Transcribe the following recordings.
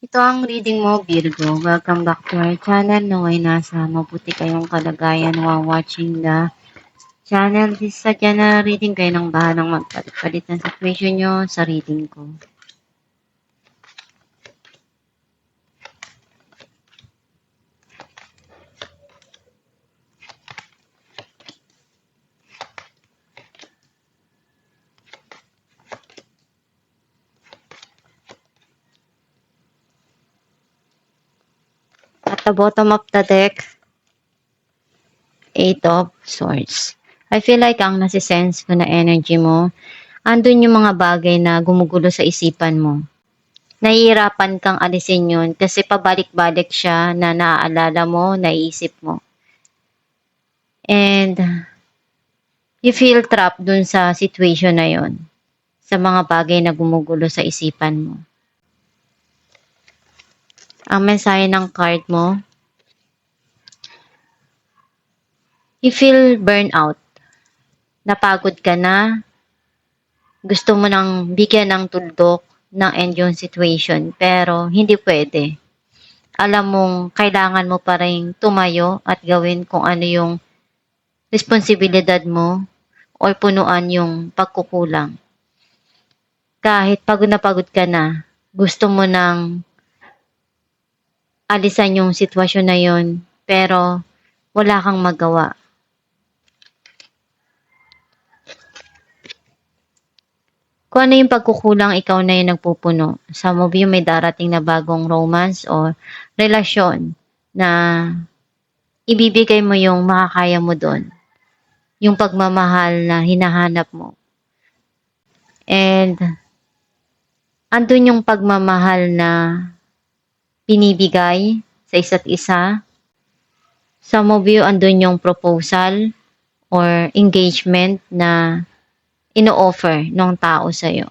Ito ang reading mo, Virgo. Welcome back to our channel. Naway nasa mabuti kayong kalagayan while watching the channel. This is a general reading. Kayo nang bahalang magpalit ng situation nyo sa reading ko. At the bottom of the deck, Eight of Swords. I feel like ang nasisense ko na energy mo, andun yung mga bagay na gumugulo sa isipan mo. Nahihirapan kang alisin yun kasi pabalik-balik siya na naaalala mo, naiisip mo. And you feel trapped dun sa situation na yon, sa mga bagay na gumugulo sa isipan mo. Ang mensahe ng card mo, you feel burnout. Napagod ka na, gusto mo nang bigyan ng tuldok ng end yung situation, pero hindi pwede. Alam mong kailangan mo pa rin tumayo at gawin kung ano yung responsibilidad mo o punuan yung pagkukulang. Kahit pagod na pagod ka na, gusto mo nang alisan yung sitwasyon na yon, pero wala kang magawa. Kung ano yung pagkukulang, ikaw na yung nagpupuno. Some of you may darating na bagong romance o relasyon na ibibigay mo yung makakaya mo doon. Yung pagmamahal na hinahanap mo. And andun yung pagmamahal na binibigay sa isa't isa. Some of you, andun yung proposal or engagement na ino-offer ng tao sa'yo.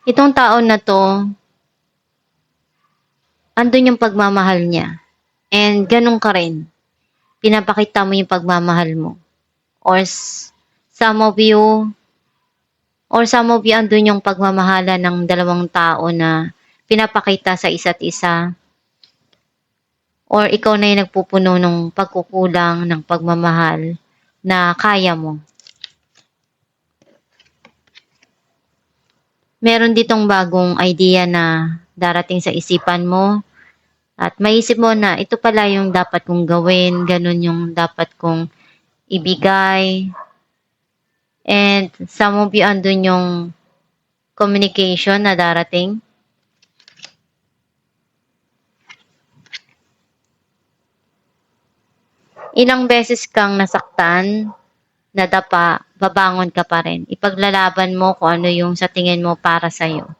Itong tao na to, andun yung pagmamahal niya. And ganun ka rin. Pinapakita mo yung pagmamahal mo. Or some of you, andun yung pagmamahala ng dalawang tao na pinapakita sa isa't isa. Or ikaw na yung nagpupuno ng pagkukulang ng pagmamahal na kaya mo. Meron ditong bagong idea na darating sa isipan mo at maisip mo na ito pala yung dapat kong gawin, ganun yung dapat kong ibigay. And some of you, andun yung communication na darating. Ilang beses kang nasaktan, nadapa, babangon ka pa rin. Ipaglalaban mo kung ano yung sa tingin mo para sa'yo.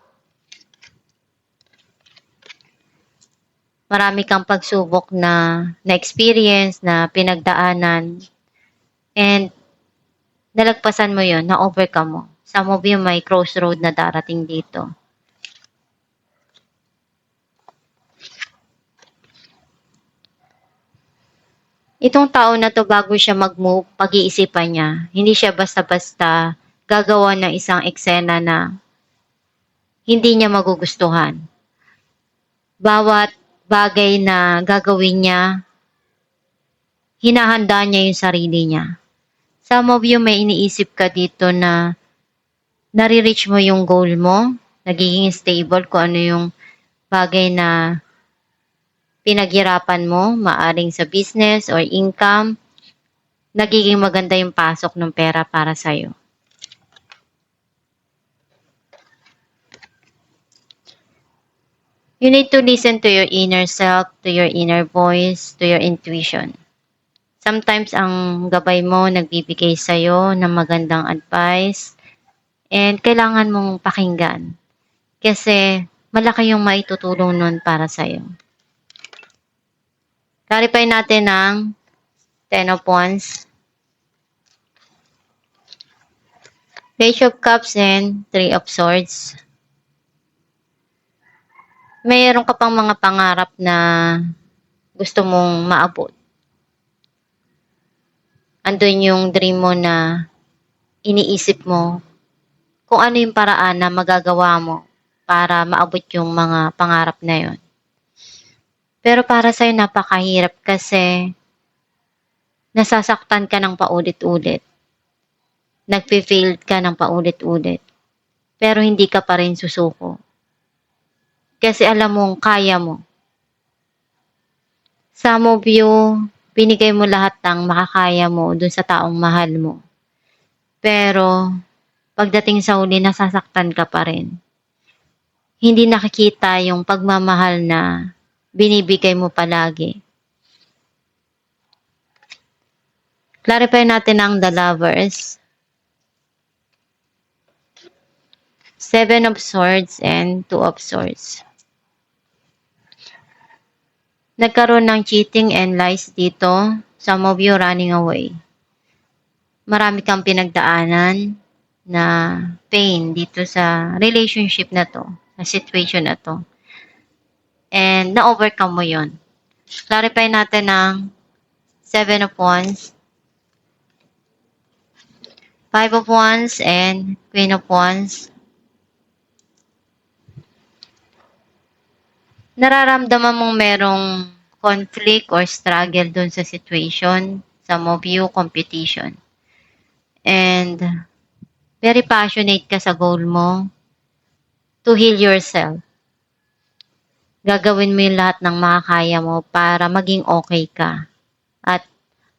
Marami kang pagsubok na experience, na pinagdaanan, and nalagpasan mo yon, na-overcome mo. Some of you may crossroad na darating dito. Itong tao na to, bago siya mag-move, pag-iisipan niya. Hindi siya basta-basta gagawa ng isang eksena na hindi niya magugustuhan. Bawat bagay na gagawin niya, hinahanda niya yung sarili niya. Some of you, may iniisip ka dito na nare-reach mo yung goal mo, nagiging stable kung ano yung bagay na pinaghirapan mo, maaring sa business or income, nagiging maganda yung pasok ng pera para sa'yo. You need to listen to your inner self, to your inner voice, to your intuition. Sometimes ang gabay mo nagbibigay sa'yo ng magandang advice and kailangan mong pakinggan kasi malaki yung maitutulong nun para sa'yo. Clarify natin ang Ten of Wands, Page of Cups, and Three of Swords. Mayroon ka pang mga pangarap na gusto mong maabot. Andun yung dream mo na iniisip mo kung ano yung paraan na magagawa mo para maabot yung mga pangarap na yon. Pero para sa'yo napakahirap kasi nasasaktan ka ng paulit-ulit. Nagfe-failed ka ng paulit-ulit. Pero hindi ka pa rin susuko. Kasi alam mong kaya mo. Some of you, binigay mo lahat ng makakaya mo dun sa taong mahal mo. Pero pagdating sa huli, nasasaktan ka pa rin. Hindi nakikita yung pagmamahal na binibigay mo palagi. Clarify natin ang the lovers. 7 of Swords and 2 of Swords. Nagkaroon ng cheating and lies dito. Some of you running away. Marami kang pinagdaanan na pain dito sa relationship na to, sa situation na to. And na-overcome mo yon. Clarify natin ang 7 of Wands, 5 of Wands, and Queen of Wands. Nararamdaman mong merong conflict or struggle dun sa situation. Some of you, competition. And very passionate ka sa goal mo to heal yourself. Gagawin mo yung lahat ng makakaya mo para maging okay ka. At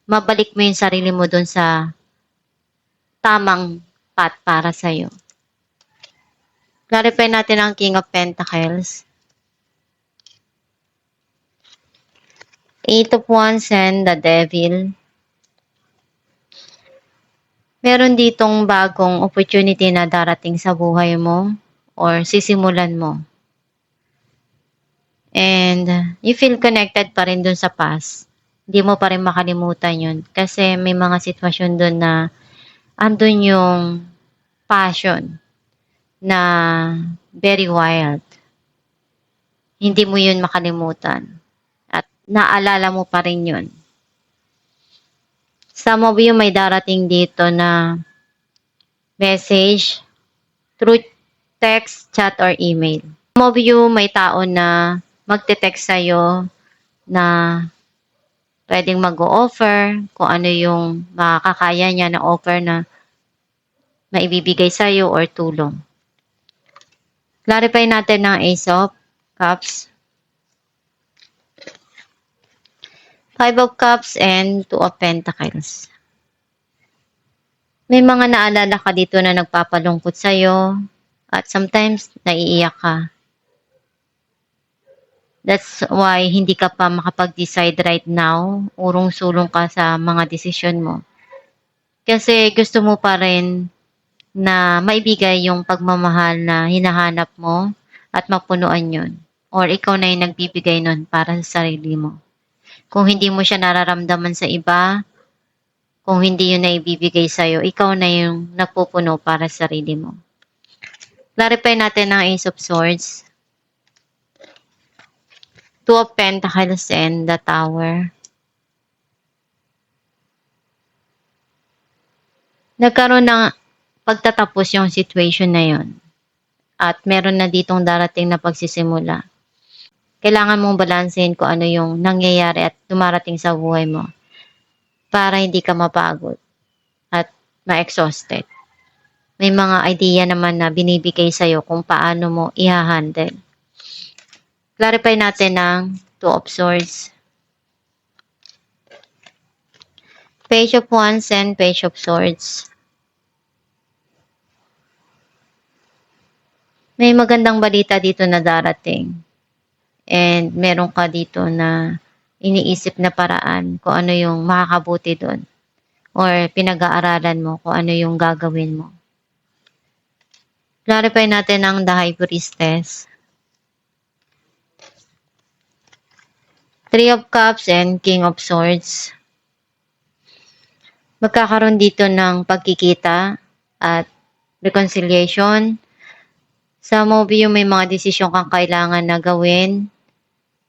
mabalik mo yung sarili mo dun sa tamang path para sa'yo. Clarify natin ang King of Pentacles. 8 of Wands and the Devil. Meron ditong bagong opportunity na darating sa buhay mo or sisimulan mo. And you feel connected pa rin dun sa past. Hindi mo pa rin makalimutan yun. Kasi may mga sitwasyon dun na andun yung passion na very wild. Hindi mo yun makalimutan. At naalala mo pa rin yun. Some of you may darating dito na message through text, chat, or email. Some of you may tao na magte-text sa'yo na pwedeng mag-o-offer kung ano yung makakaya niya na offer na maibibigay sa'yo or tulong. Clarify natin ng Ace of Cups, 5 of Cups, and 2 of Pentacles. May mga naalala ka dito na nagpapalungkot sa'yo at sometimes naiiyak ka. That's why hindi ka pa makapag-decide right now. Urong-sulong ka sa mga desisyon mo. Kasi gusto mo pa rin na maibigay yung pagmamahal na hinahanap mo at mapunuan yun. Or ikaw na yung nagbibigay nun para sa sarili mo. Kung hindi mo siya nararamdaman sa iba, kung hindi yun na ibibigay sa'yo, ikaw na yung nagpupuno para sa sarili mo. Clarify natin ang Ace of Swords, 2 of Pentacles, and the Tower. Nagkaroon ng pagtatapos yung situation na yon. At meron na ditong darating na pagsisimula. Kailangan mong balansehin kung ano yung nangyayari at dumarating sa buhay mo para hindi ka mapagod at ma-exhausted. May mga idea naman na binibigay sa'yo kung paano mo i-handle. Clarify natin ang 2 of Swords, Page of Wands, and Page of Swords. May magandang balita dito na darating. And meron ka dito na iniisip na paraan kung ano yung makakabuti doon. Or pinag-aaralan mo kung ano yung gagawin mo. Clarify natin ang the High Priestess, 3 of Cups, and King of Swords. Magkakaroon dito ng pagkikita at reconciliation. Some of you may mga desisyon kang kailangan na gawin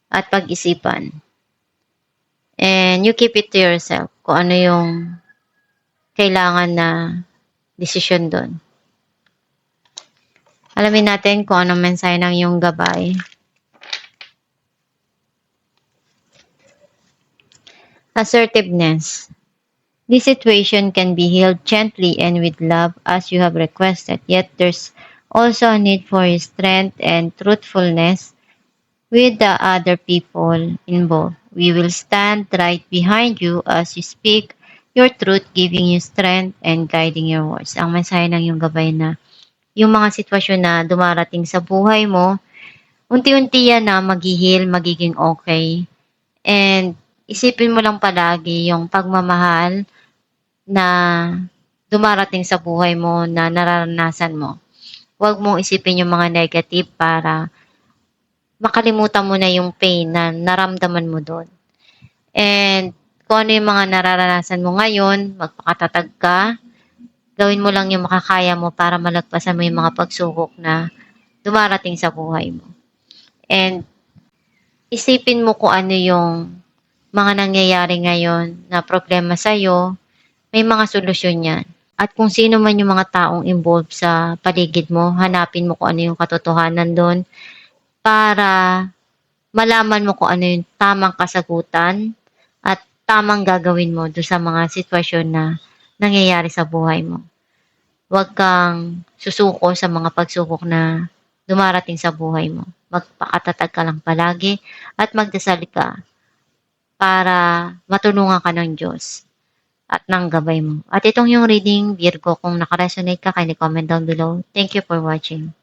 at pag-isipan. And you keep it to yourself kung ano yung kailangan na desisyon doon. Alamin natin kung anong mensahe ng iyong gabay. Assertiveness. This situation can be healed gently and with love as you have requested, yet there's also a need for strength and truthfulness with the other people involved. We will stand right behind you as you speak your truth, giving you strength and guiding your words. Ang mensahe ng iyong gabay na yung mga sitwasyon na dumarating sa buhay mo, unti-unti yan na maghihil, magiging okay. And isipin mo lang palagi yung pagmamahal na dumarating sa buhay mo na nararanasan mo. Huwag mong isipin yung mga negative para makalimutan mo na yung pain na naramdaman mo doon. And kung ano yung mga nararanasan mo ngayon, magpakatatag ka, gawin mo lang yung makakaya mo para malagpasan mo yung mga pagsubok na dumarating sa buhay mo. And isipin mo kung ano yung mga nangyayari ngayon na problema sa'yo, may mga solusyon yan. At kung sino man yung mga taong involved sa paligid mo, hanapin mo kung ano yung katotohanan doon para malaman mo kung ano yung tamang kasagutan at tamang gagawin mo doon sa mga sitwasyon na nangyayari sa buhay mo. Huwag kang susuko sa mga pagsubok na dumarating sa buhay mo. Magpakatatag ka lang palagi at magdasal ka para matulungan ka ng Diyos at ng gabay mo. At itong yung reading, Virgo, kung nakaresonate ka, kindly comment down below. Thank you for watching.